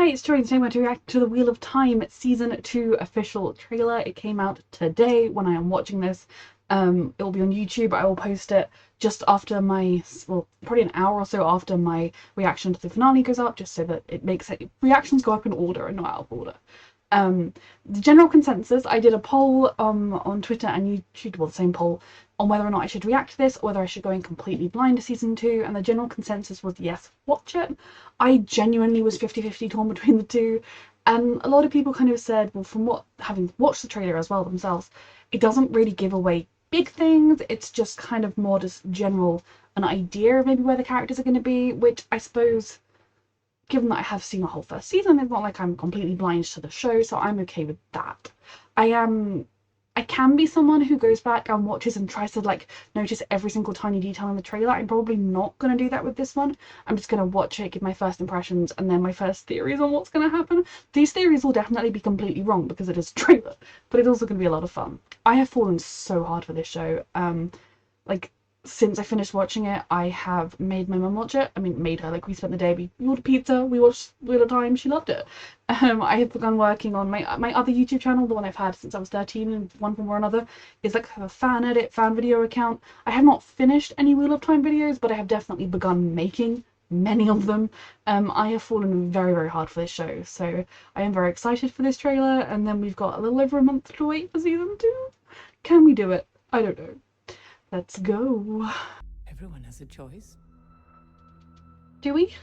Hi, it's Joy. Today we're going to react to the Wheel of Time Season 2 official trailer. It came out today when I am watching this. It will be on YouTube. I will post it just after my, well, probably an hour or so after my reaction to the finale goes up, just so that it makes it, reactions go up in order and not out of order. The general consensus, I did a poll on Twitter and YouTube, well, the same poll, on whether or not I should react to this or whether I should go in completely blind to season 2, and the general consensus was yes, watch it. I genuinely was 50-50 torn between the two, and a lot of people kind of said, well, from what, having watched the trailer as well themselves, it doesn't really give away big things, it's just kind of more just general, an idea of maybe where the characters are going to be, which I suppose, given that I have seen the whole first season, it's not like I'm completely blind to the show, so I'm okay with that. I can be someone who goes back and watches and tries to like notice every single tiny detail in the trailer. I'm probably not going to do that with this one. I'm just going to watch it, give my first impressions, and then my first theories on what's going to happen. These theories will definitely be completely wrong because it is a trailer, but it's also going to be a lot of fun. I have fallen so hard for this show. Like, since I finished watching it, I have made my mum watch it. I mean, made her, like, we spent the day, we ordered pizza, we watched Wheel of Time, she loved it. I have begun working on my other YouTube channel, the one I've had since I was 13 in one form or another, is like a fan video account. I have not finished any Wheel of Time videos, but I have definitely begun making many of them. I have fallen very, very hard for this show, so I am very excited for this trailer, and then we've got a little over a month to wait for season 2. Can we do it? I don't know. Let's go. Everyone has a choice. Do we?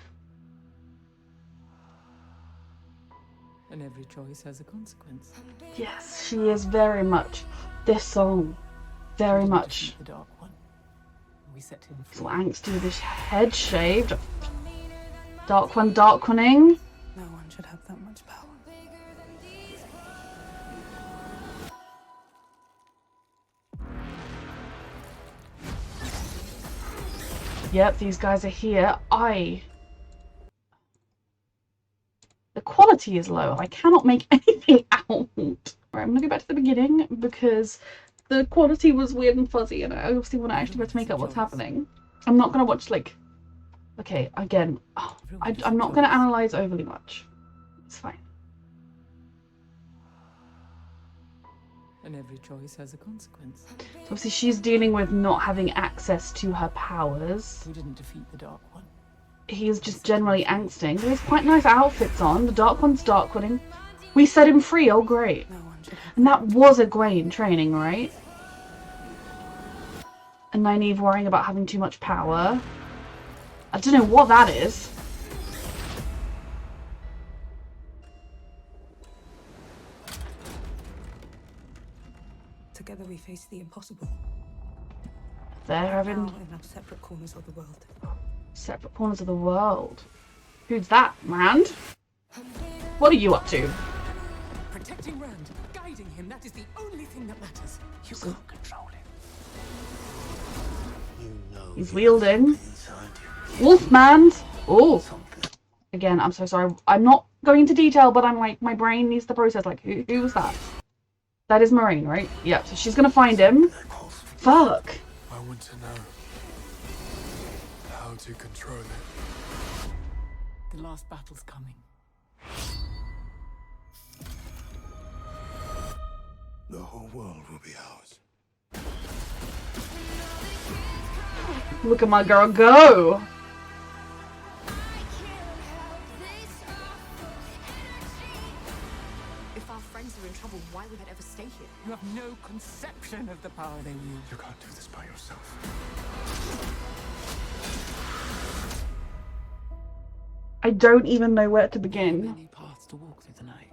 And every choice has a consequence. Yes, she is very much. This song, very much. The Dark One. We set him free. So angsty with his head shaved. Dark One, Dark Oneing. No one should have that much power. Yep, these guys are here. The quality is low. I cannot make anything out. Right, I'm gonna go back to the beginning because the quality was weird and fuzzy, and I obviously want to actually be able to make out what's happening. I'm not gonna watch like. Okay, again, I'm not gonna analyze overly much. It's fine. And every choice has a consequence. So obviously she's dealing with not having access to her powers. We didn't defeat the Dark One. He's just generally angsting. He has quite nice outfits on. The Dark One's Dark Oneing. We set him free, oh great. No one should have. And that was a Gwaine training, right? And Nynaeve worrying about having too much power. I don't know what that is. Together we face the impossible. They're having Now in our separate corners of the world. separate corners of the world. Who's that, Rand? What are you up to? Protecting Rand, guiding him, that is the only thing that matters. You can't control him. You know He's wielding inside you. Wolfman. Oh, Something. again, I'm so sorry. I'm not going into detail, but I'm like, my brain needs to process. Like, who was that? That is Moraine, right? Yeah. So she's gonna find him. Fuck. I want to know how to control it. The last battle's coming. The whole world will be ours. Look at my girl go. If our friends are in trouble, why would I ever stay here? You have no conception of the power they wield. You can't do this by yourself. I don't even know where to begin. Many paths to walk through the night.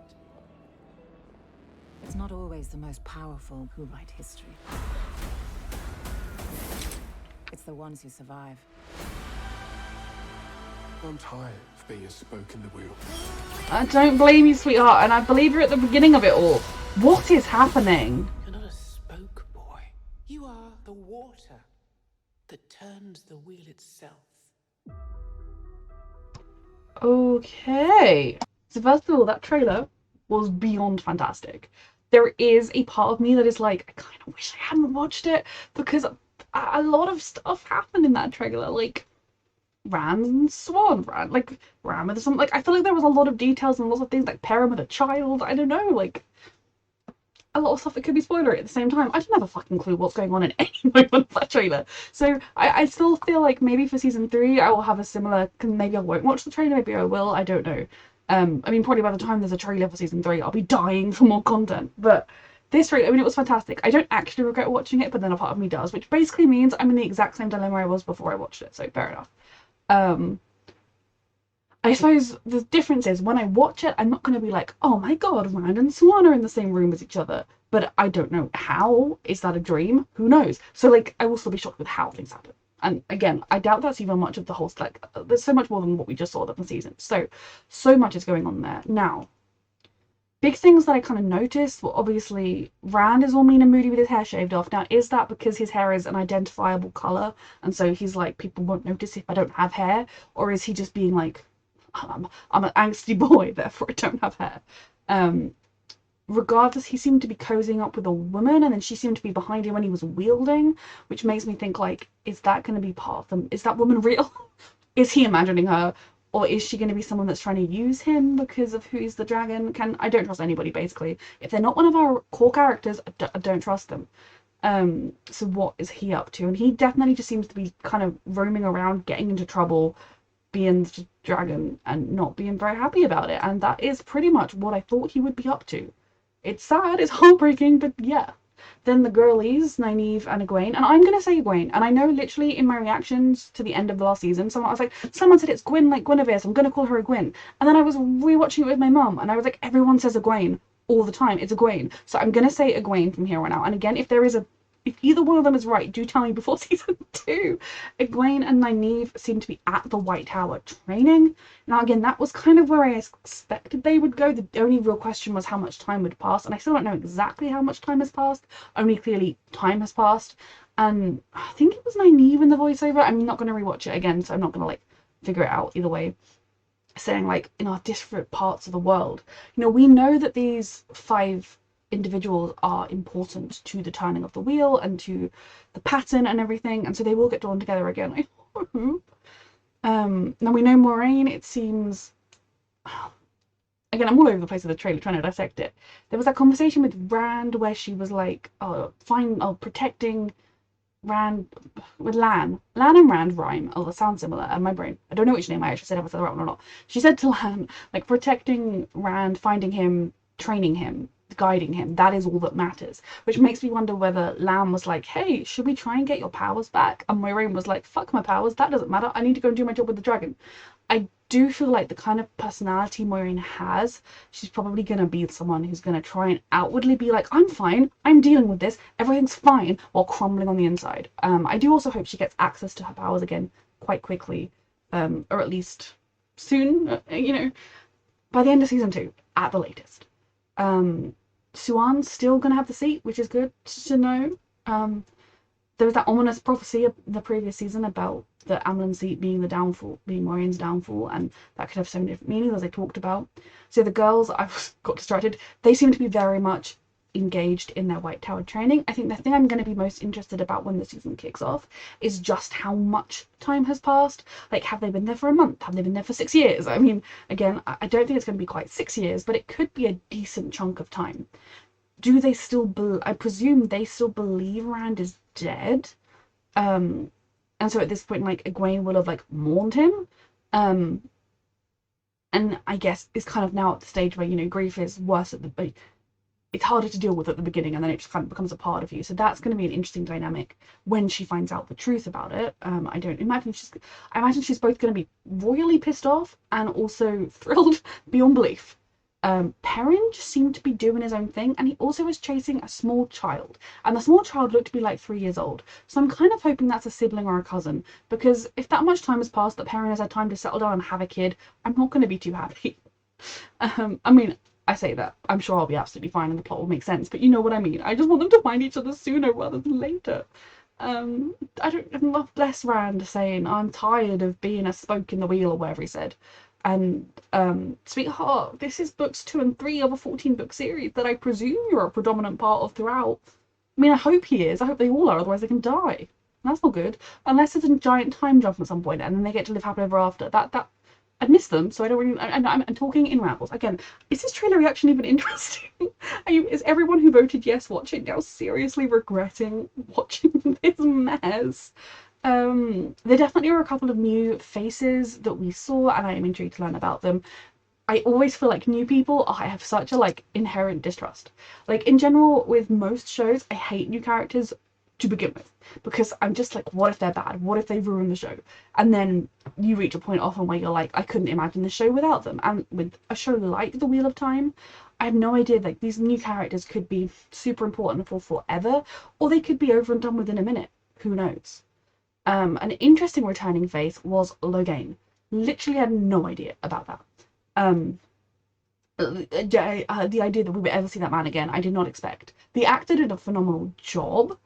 It's not always the most powerful who write history. It's the ones who survive. I'm tired of being a spoke in the wheel. I don't blame you, sweetheart, and I believe you're at the beginning of it all. What is happening? You're not a spoke boy. You are the water that turns the wheel itself. Okay. So first of all, that trailer was beyond fantastic. There is a part of me that is like, I kind of wish I hadn't watched it because a lot of stuff happened in that trailer. Like, Rand and Swan, Rand, like, Rand with some, like, I feel like there was a lot of details and lots of things, like, Perrin with a child, I don't know, like, a lot of stuff that could be spoilery at the same time. I don't have a fucking clue what's going on in any moment of that trailer. So I still feel like maybe for season 3 I will have a similar, maybe I won't watch the trailer, maybe I will, I don't know. I mean, probably by the time there's a trailer for season 3 I'll be dying for more content, but this trailer, I mean, it was fantastic. I don't actually regret watching it, but then a part of me does, which basically means I'm in the exact same dilemma I was before I watched it, so fair enough. I suppose the difference is when I watch it, I'm not going to be like, oh my god, Rand and Swan are in the same room as each other. But I don't know how. Is that a dream? Who knows? So, like, I will still be shocked with how things happen. And again, I doubt that's even much of the whole, like, there's so much more than what we just saw in the season. So much is going on there. Now, big things that I kind of noticed were obviously Rand is all mean and moody with his hair shaved off. Now, is that because his hair is an identifiable colour? And so he's like, people won't notice if I don't have hair? Or is he just being like, I'm an angsty boy, therefore I don't have hair. Regardless, he seemed to be cozying up with a woman, and then she seemed to be behind him when he was wielding, which makes me think, like, is that going to be part of them? Is that woman real? Is he imagining her? Or is she going to be someone that's trying to use him because of who's the dragon? I don't trust anybody, basically. If they're not one of our core characters, I don't trust them. So what is he up to? And he definitely just seems to be kind of roaming around, getting into trouble, being the dragon and not being very happy about it, and that is pretty much what I thought he would be up to. It's sad, it's heartbreaking, but yeah. Then the girlies, Nynaeve and Egwene, and I'm gonna say Egwene, and I know literally in my reactions to the end of the last season, someone said it's Gwyn like Guinevere, so I'm gonna call her Egwene. And then I was rewatching it with my mum, and I was like, everyone says Egwene all the time, it's Egwene. So I'm gonna say Egwene from here on out. And again, if either one of them is right, do tell me before season 2. Egwene and Nynaeve seem to be at the White Tower training. Now, again, that was kind of where I expected they would go. The only real question was how much time would pass, and I still don't know exactly how much time has passed. Only clearly time has passed. And I think it was Nynaeve in the voiceover. I'm not going to rewatch it again, so I'm not going to, like, figure it out either way. Saying, like, in our different parts of the world. You know, we know that these 5 individuals are important to the turning of the wheel and to the pattern and everything, and so they will get drawn together again, I hope. Now we know Moiraine, it seems, again, I'm all over the place with the trailer trying to dissect it. There was that conversation with Rand where she was like, protecting Rand with Lan. Lan and Rand rhyme. Oh, that sounds similar. And my brain, I don't know which name I actually said, if I said the right one or not. She said to Lan, like, protecting Rand, finding him, training him, guiding him, that is all that matters. Which makes me wonder whether Lan was like, hey, should we try and get your powers back? And Moiraine was like, fuck my powers, that doesn't matter, I need to go and do my job with the dragon. I do feel like the kind of personality Moiraine has, she's probably going to be someone who's going to try and outwardly be like, I'm fine, I'm dealing with this, everything's fine, while crumbling on the inside. I do also hope she gets access to her powers again quite quickly, or at least soon, you know, by the end of season 2, at the latest. Siuan's still going to have the seat, which is good to know. There was that ominous prophecy of the previous season about the Amlin seat being the downfall, being Moiraine's downfall, and that could have so many different meanings, as I talked about. So the girls, I got distracted, they seem to be very much engaged in their White Tower training. I think the thing I'm going to be most interested about when the season kicks off is just how much time has passed. Like, have they been there for a month? Have they been there for 6 years? I mean, again, I don't think it's going to be quite 6 years, but it could be a decent chunk of time. Do they still I presume they still believe Rand is dead? And so at this point, like, Egwene will have, like, mourned him. And I guess it's kind of now at the stage where, you know, grief is worse at the, it's harder to deal with at the beginning, and then it just kind of becomes a part of you. So that's going to be an interesting dynamic when she finds out the truth about it. I imagine she's both going to be royally pissed off and also thrilled beyond belief. Perrin just seemed to be doing his own thing, and he also was chasing a small child, and the small child looked to be like 3 years old. So I'm kind of hoping that's a sibling or a cousin, because if that much time has passed that Perrin has had time to settle down and have a kid, I'm not going to be too happy. I mean, I say that, I'm sure I'll be absolutely fine and the plot will make sense, but you know what I mean. I just want them to find each other sooner rather than later. I love bless Rand saying, I'm tired of being a spoke in the wheel, or whatever he said. And sweetheart, this is books 2 and 3 of a 14-book series that I presume you're a predominant part of throughout. I mean, I hope he is. I hope they all are, otherwise they can die. That's not good. Unless it's a giant time jump at some point and then they get to live happily ever after. That I'd miss them, so I don't really. I'm talking in rambles. Again, is this trailer reaction even interesting? Is everyone who voted yes watching now seriously regretting watching this mess? There definitely were a couple of new faces that we saw, and I am intrigued to learn about them. I always feel like new people, I have such a like inherent distrust. Like in general, with most shows, I hate new characters to begin with because I'm just like, what if they're bad? What if they ruin the show? And then you reach a point often where you're like, I couldn't imagine the show without them. And with a show like The Wheel of Time, I have no idea, like these new characters could be super important for forever, or they could be over and done within a minute. Who knows? An interesting returning face was Logain. Literally had no idea about that. The idea that we would ever see that man again, I did not expect. The actor did a phenomenal job.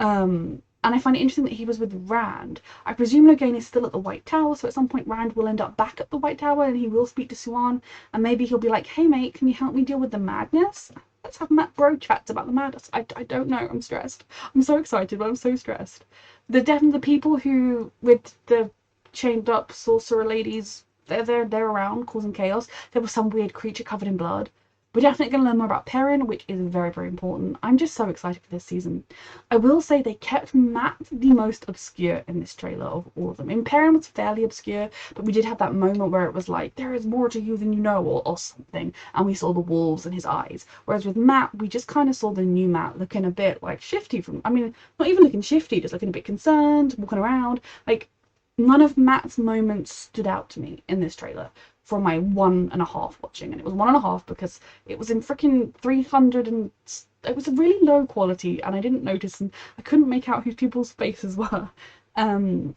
And I find it interesting that he was with Rand. I presume Logain is still at the White Tower, so at some point Rand will end up back at the White Tower and he will speak to Siuan, and maybe he'll be like, hey mate, can you help me deal with the madness? Let's have bro chats about the madness. I don't know, I'm stressed. I'm so excited, but I'm so stressed. The definitely the people who, with the chained up sorcerer ladies, they're around causing chaos. There was some weird creature covered in blood. We're definitely going to learn more about Perrin, which is very, very important. I'm just so excited for this season. I will say they kept Matt the most obscure in this trailer of all of them. In Perrin was fairly obscure, but we did have that moment where it was like, there is more to you than you know, or something, and we saw the wolves in his eyes. Whereas with Matt, we just kind of saw the new Matt looking a bit like shifty I mean, not even looking shifty, just looking a bit concerned, walking around. Like, none of Matt's moments stood out to me in this trailer for my 1.5 watching, and it was 1.5 because it was in freaking 300 and it was a really low quality, and I didn't notice, and I couldn't make out who people's faces were. So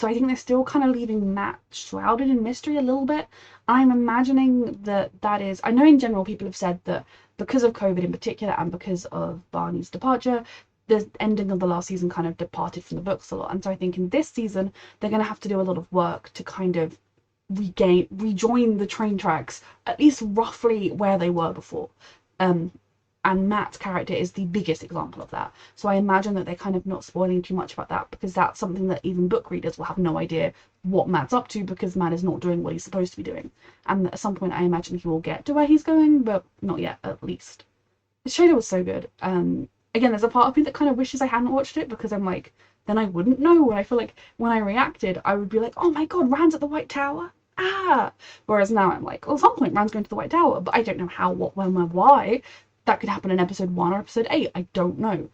I think they're still kind of leaving Matt shrouded in mystery a little bit. I'm imagining that is, I know in general people have said that because of COVID in particular and because of Barney's departure, the ending of the last season kind of departed from the books a lot, and so I think in this season they're going to have to do a lot of work to kind of rejoin the train tracks at least roughly where they were before. And Matt's character is the biggest example of that, so I imagine that they're kind of not spoiling too much about that, because that's something that even book readers will have no idea what Matt's up to, because Matt is not doing what he's supposed to be doing, and at some point I imagine he will get to where he's going, but not yet, at least. The trailer was so good. Again, there's a part of me that kind of wishes I hadn't watched it, because I'm like, then I wouldn't know, and I feel like when I reacted I would be like, oh my god, Rand's at the White Tower, ah! Whereas now I'm like, well, at some point Rand's going to the White Tower, but I don't know how, what, when, why. That could happen in episode 1 or episode 8, I don't know.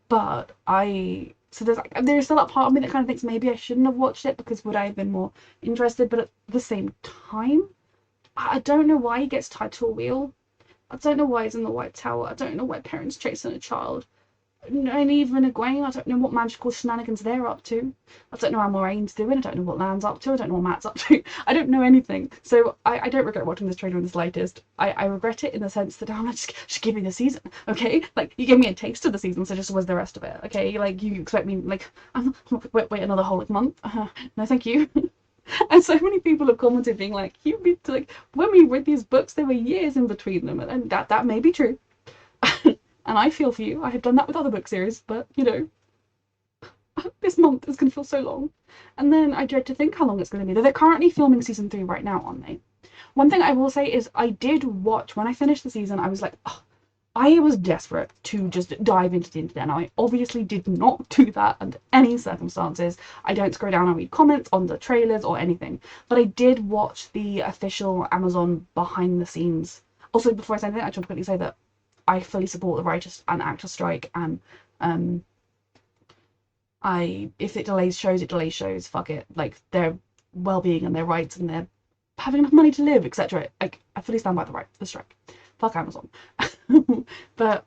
But so there's still that part of me that kind of thinks maybe I shouldn't have watched it, because would I have been more interested, but at the same time, I don't know why he gets tied to a wheel. I don't know why he's in the White Tower. I don't know why parents chasing a child. And even Egwene, I don't know what magical shenanigans they're up to. I don't know how Moraine's doing. I don't know what Lan's up to. I don't know what Matt's up to. I don't know anything. So I don't regret watching this trailer in the slightest. I regret it in the sense that I'm like, just give me the season, okay? Like, you gave me a taste of the season, so just was the rest of it, okay? Like, you expect me, like, wait another whole like, month? No, thank you. And so many people have commented being like, when we read these books, there were years in between them, and that may be true. And I feel for you. I have done that with other book series, but, you know, this month is going to feel so long. And then I dread to think how long it's going to be. They're currently filming season 3 right now, aren't they? One thing I will say is I did watch, when I finished the season, I was like, oh, I was desperate to just dive into the internet. Now, I obviously did not do that under any circumstances. I don't scroll down and read comments on the trailers or anything. But I did watch the official Amazon behind the scenes. Also, before I say anything, I just want to quickly say that I fully support the writers and actors strike, and if it delays shows, it delays shows. Fuck it. Like, their well-being and their rights and their having enough money to live, etc. Like, I fully stand by the strike. Fuck Amazon. But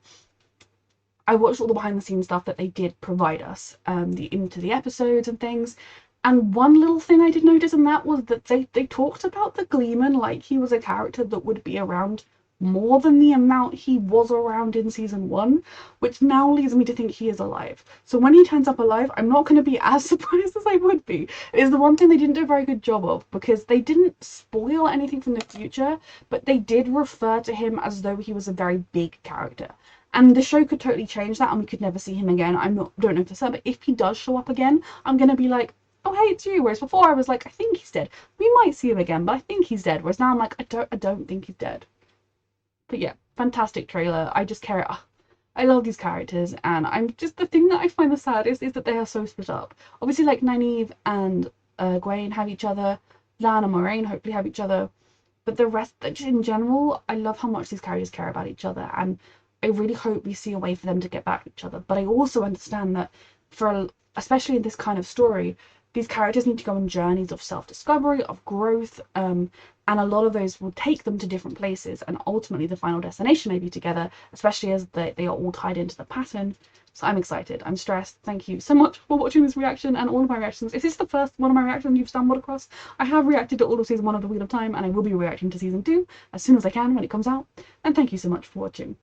I watched all the behind-the-scenes stuff that they did provide us, into the episodes and things. And one little thing I did notice, and that was that they talked about the Gleeman like he was a character that would be around more than the amount he was around in season 1, which now leads me to think he is alive. So when he turns up alive, I'm not going to be as surprised as I would be. It is the one thing they didn't do a very good job of, because they didn't spoil anything from the future, but they did refer to him as though he was a very big character. And the show could totally change that and we could never see him again. Don't know for certain, but if he does show up again, I'm gonna be like, oh hey, it's you. Whereas before I was like, I think he's dead. We might see him again, but I think he's dead. Whereas now I'm like, I don't think he's dead. But yeah, fantastic trailer. I just care. I love these characters, and the thing that I find the saddest is that they are so split up. Obviously, like Nynaeve and Gwaine have each other, Lan and Moraine hopefully have each other, but the rest, just in general, I love how much these characters care about each other, and I really hope we see a way for them to get back at each other. But I also understand that especially in this kind of story, these characters need to go on journeys of self-discovery, of growth, and a lot of those will take them to different places, and ultimately the final destination may be together, especially as they are all tied into the pattern. So I'm excited, I'm stressed. Thank you so much for watching this reaction and all of my reactions. If this is the first one of my reactions you've stumbled across, I have reacted to all of season 1 of The Wheel of Time, and I will be reacting to season 2 as soon as I can when it comes out. And thank you so much for watching.